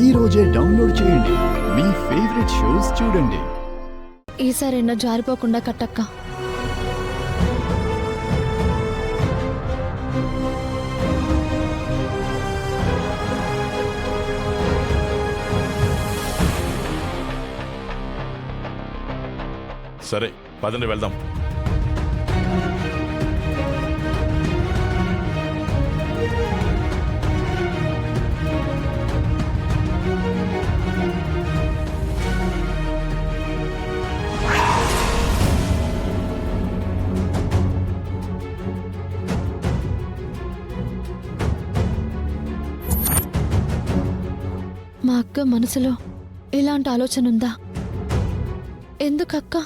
ఈ రోజే డౌన్లోడ్ చేయండి. మీ ఫేవరెట్ షోస్ చూడండి. ఈసారైనా జారిపోకుండా కట్టక్క. సరే పదండి వెళ్దాం. మా అక్క మనసులో ఇలాంటి ఆలోచన ఉందా? ఎందుకక్క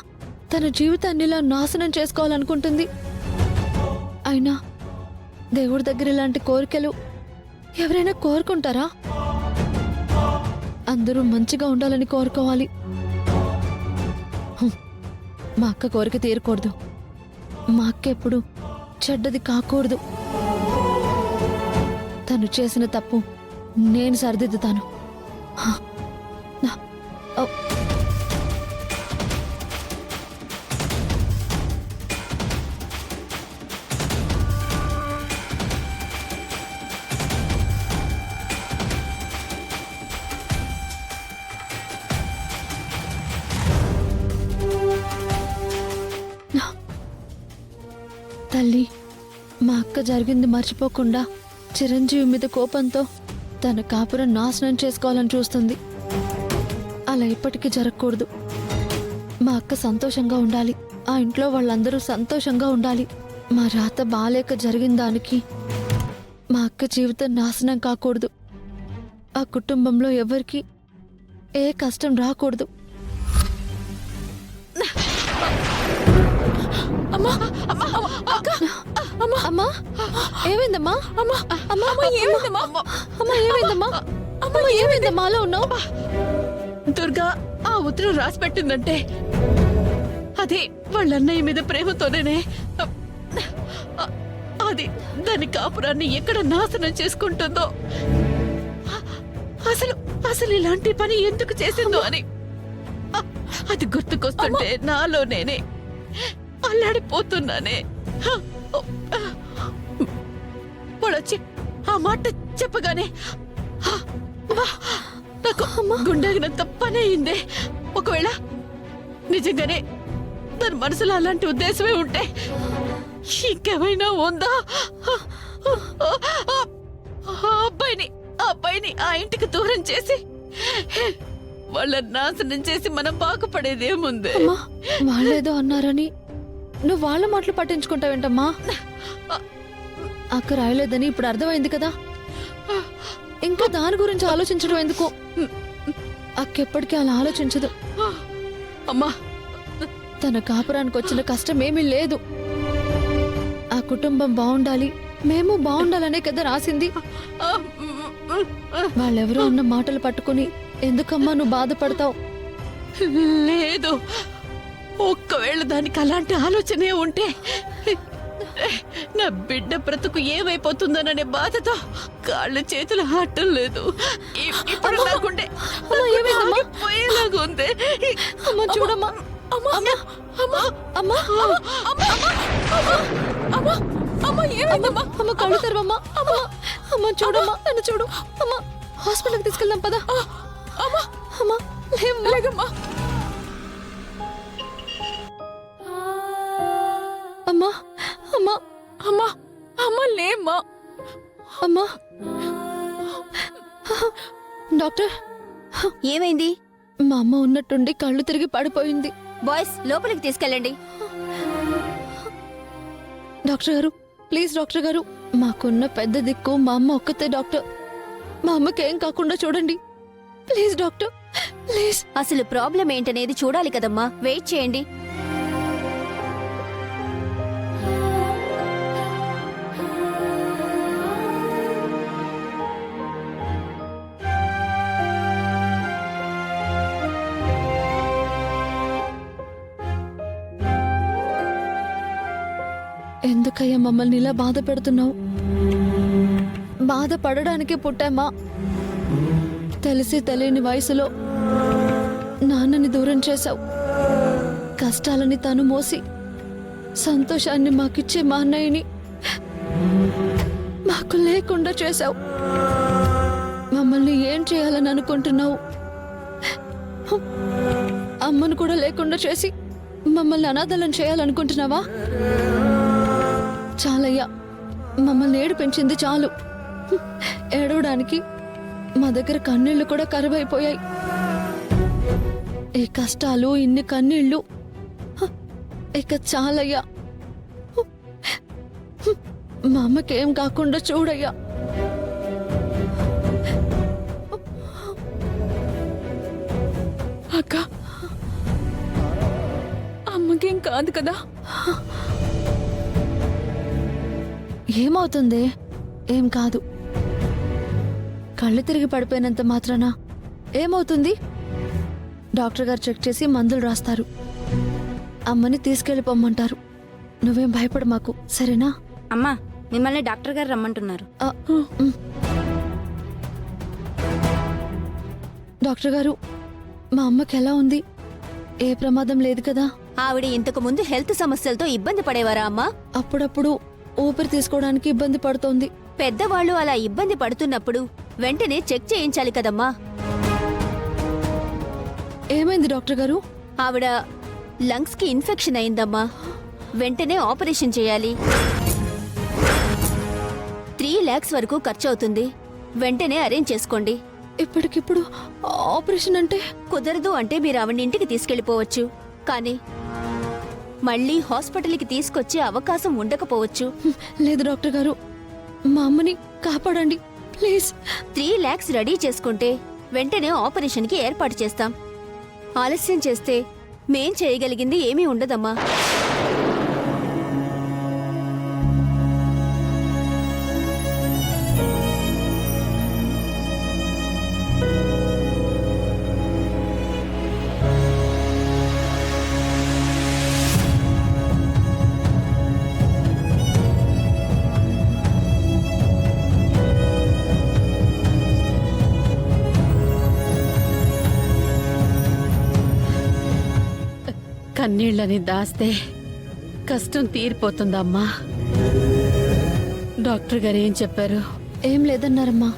తన జీవితాన్ని ఇలా నాశనం చేసుకోవాలనుకుంటుంది? అయినా దేవుడి దగ్గర ఇలాంటి కోరికలు ఎవరైనా కోరుకుంటారా? అందరూ మంచిగా ఉండాలని కోరుకోవాలి. మా అక్క కోరిక తీరకూడదు. మా అక్క ఎప్పుడు చెడ్డది కాకూడదు. తను చేసిన తప్పు నేను సరిదిద్దుతాను. తల్లి, మా అక్క జరిగింది మర్చిపోకుండా చిరంజీవి మీద కోపంతో తన కాపురం నాశనం చేసుకోవాలని చూస్తుంది. అలా ఎప్పటికీ జరగకూడదు. మా అక్క సంతోషంగా ఉండాలి. ఆ ఇంట్లో వాళ్ళందరూ సంతోషంగా ఉండాలి. మా రాత బాలేక జరిగిన దానికి మా అక్క జీవితం నాశనం కాకూడదు. ఆ కుటుంబంలో ఎవరికి ఏ కష్టం రాకూడదు. అమ్మా, ఏమైందమ్మా? ఏమైందమ్మా? అలా ఉన్నావు? దుర్గా ఆ ఉత్తరం రాసి పెట్టిందంటే అది వాళ్ళ అన్నయ్య మీద ప్రేమతోనే. అది దాని కాపురాన్ని ఎక్కడ నాశనం చేసుకుంటుందో, అసలు ఇలాంటి పని ఎందుకు చేసిందో అని అది గుర్తుకొస్తుంటే నాలో నేనే అల్లాడిపోతున్నానే. వాడొచ్చి ఆ మాట చెప్పగానే నాకు గుండెగినంత పని అయిందే. ఒకవేళ నిజంగానే దాని మనసులో అలాంటి ఉద్దేశమే ఉంటే ఇంకేమైనా ఉందా? ఆ అబ్బాయిని ఆ ఇంటికి దూరం చేసి వాళ్ళ నాశనం చేసి మనం బాగుపడేదేముంది? వాళ్ళేదో అన్నారని నువ్వు వాళ్ళ మాటలు పట్టించుకుంటావేంటమ్మా? అక్క రాయలేదని ఇప్పుడు అర్థమైంది కదా. ఇంకా దాని గురించి ఆలోచించడం ఎందుకు? అక్కెప్పటికీ అలా ఆలోచించదు. అమ్మా, తన కాపురానికి వచ్చిన కష్టమేమీ లేదు. ఆ కుటుంబం బాగుండాలి, మేము బాగుండాలనే కదా రాసింది. వాళ్ళెవరో అన్న మాటలు పట్టుకుని ఎందుకమ్మా నువ్వు బాధపడతావు? లేదు, ఒక్కవేళ దానికి అలాంటి ఆలోచనే ఉంటే నా బిడ్డ బ్రతుకు ఏమైపోతుందననే బాధతో కాళ్ళు చేతులు ఆడటం లేదు. ఇప్పుడు నాకుండే పోయేలాగా ఉంది. అమ్మ చూడమ్మా, అమ్మ కళ్ళు తెరవమ్మా. అమ్మ చూడమ్మా, నన్ను చూడు. అమ్మ హాస్పిటల్కి తీసుకెళ్దాం పదా. అమ్మా లేగమ్మా. అమ్మా అమ్మా అమ్మా అమ్మ లేమ్మా. అమ్మా డాక్టర్, ఏమైంది? మా అమ్మ ఉన్నట్టుండి కళ్ళు తిరిగి పడిపోయింది. బాయ్స్ లోపలికి తీసుకెళ్ళండి. డాక్టర్ గారు ప్లీజ్, డాక్టర్ గారు, మాకున్న పెద్ద దిక్కు మా అమ్మ ఒక్కతే డాక్టర్. మా అమ్మకి ఏం కాకుండా చూడండి ప్లీజ్ డాక్టర్, ప్లీజ్. అసలు ప్రాబ్లం ఏంటనేది చూడాలి కదమ్మా. వెయిట్ చేయండి. ఎందుకయ్యా మమ్మల్ని ఇలా బాధ పెడుతున్నావు? బాధ పడడానికి పుట్టామా? తెలిసి తెలియని వయసులో నాన్నని దూరం చేశావు. కష్టాలని తను మోసి సంతోషాన్ని మాకిచ్చే మా అన్నయ్యని మాకు లేకుండా చేశావు. మమ్మల్ని ఏం చేయాలని అనుకుంటున్నావు? అమ్మను కూడా లేకుండా చేసి మమ్మల్ని అనాథలను చేయాలనుకుంటున్నావా? చాలయ్యా, మమ్మల్ని ఏడిపించింది చాలు. ఏడవడానికి మా దగ్గర కన్నీళ్లు కూడా కరువైపోయాయి. ఈ కష్టాలు, ఇన్ని కన్నీళ్లు ఇక చాలయ్యా. మా అమ్మకేం కాకుండా చూడయ్యా. అక్క, అమ్మకేం కాదు కదా? ఏమవుతుంది? ఏం కాదు. కళ్ళు తిరిగి పడిపోయినంత మాత్రాన ఏమవుతుంది? డాక్టర్ గారు చెక్ చేసి మందులు రాస్తారు. అమ్మని తీసుకెళ్ళిపోమ్మంటారు. నువ్వేం భయపడ మాకు, సరేనా? అమ్మా, మిమ్మల్ని డాక్టర్ గారు రమ్మంటున్నారు. డాక్టర్ గారు, మా అమ్మకి ఎలా ఉంది? ఏ ప్రమాదం లేదు కదా? ఆవిడ ఇంతకు ముందు హెల్త్ సమస్యలతో ఇబ్బంది పడేవారా అమ్మా? అప్పుడప్పుడు ఊపిరి తీసుకోవడానికి ఇబ్బంది పడుతోంది. పెద్దవాళ్ళు అలా ఇబ్బంది పడుతున్నప్పుడు వెంటనే చెక్ చేయించాలి కదమ్మా. ఏమైంది డాక్టర్ గారు? ఆవిడ లంగ్స్ కి ఇన్ఫెక్షన్ అయిందమ్మా. వెంటనే ఆపరేషన్ చేయాలి. 3 lakhs వరకు ఖర్చు అవుతుంది. వెంటనే అరేంజ్ చేసుకోండి. ఇప్పటికిప్పుడు ఆపరేషన్ అంటే? కుదరదు అంటే మీరు ఆవిడ ఇంటికి తీసుకెళ్లిపోవచ్చు. కానీ మళ్ళీ హాస్పిటల్కి తీసుకొచ్చే అవకాశం ఉండకపోవచ్చు. లేదు డాక్టర్ గారు, మా అమ్మని కాపాడండి ప్లీజ్. 3 lakhs రెడీ చేసుకుంటే వెంటనే ఆపరేషన్కి ఏర్పాటు చేస్తాం. ఆలస్యం చేస్తే మేం చేయగలిగింది ఏమీ ఉండదమ్మా. కన్నీళ్ళని దాస్తే కష్టం తీరిపోతుందమ్మా. డాక్టర్ గారు ఏం చెప్పారు? ఏం లేదన్నారమ్మా.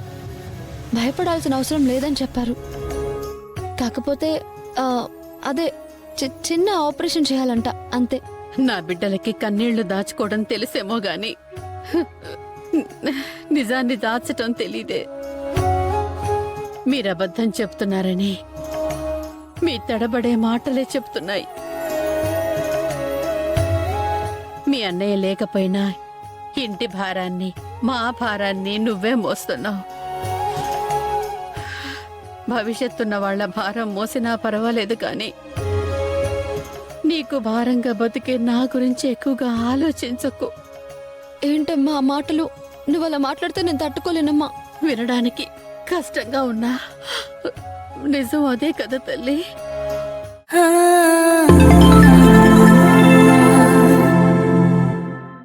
భయపడాల్సిన అవసరం లేదని చెప్పారు. కాకపోతే అదే చిన్న ఆపరేషన్ చేయాలంట, అంతే. నా బిడ్డలకి కన్నీళ్లు దాచుకోవడం తెలిసేమో గాని నిజాన్ని దాచటం తెలీదే. మీరబద్ధం చెప్తున్నారని మీ తడబడే మాటలే చెప్తున్నాయి. మీ అన్నయ్య లేకపోయినా ఇంటి భారాన్ని, మా భారాన్ని నువ్వే మోస్తున్నావు. భవిష్యత్తున్న వాళ్ల భారం మోసినా పర్వాలేదు కానీ నీకు భారంగా బతికే నా గురించి ఎక్కువగా ఆలోచించకు. ఏంటమ్మా ఆ మాటలు? నువ్వు అలా మాట్లాడితే నేను తట్టుకోలేనమ్మా. వినడానికి కష్టంగా ఉన్నా నిజం అదే కదా తల్లి.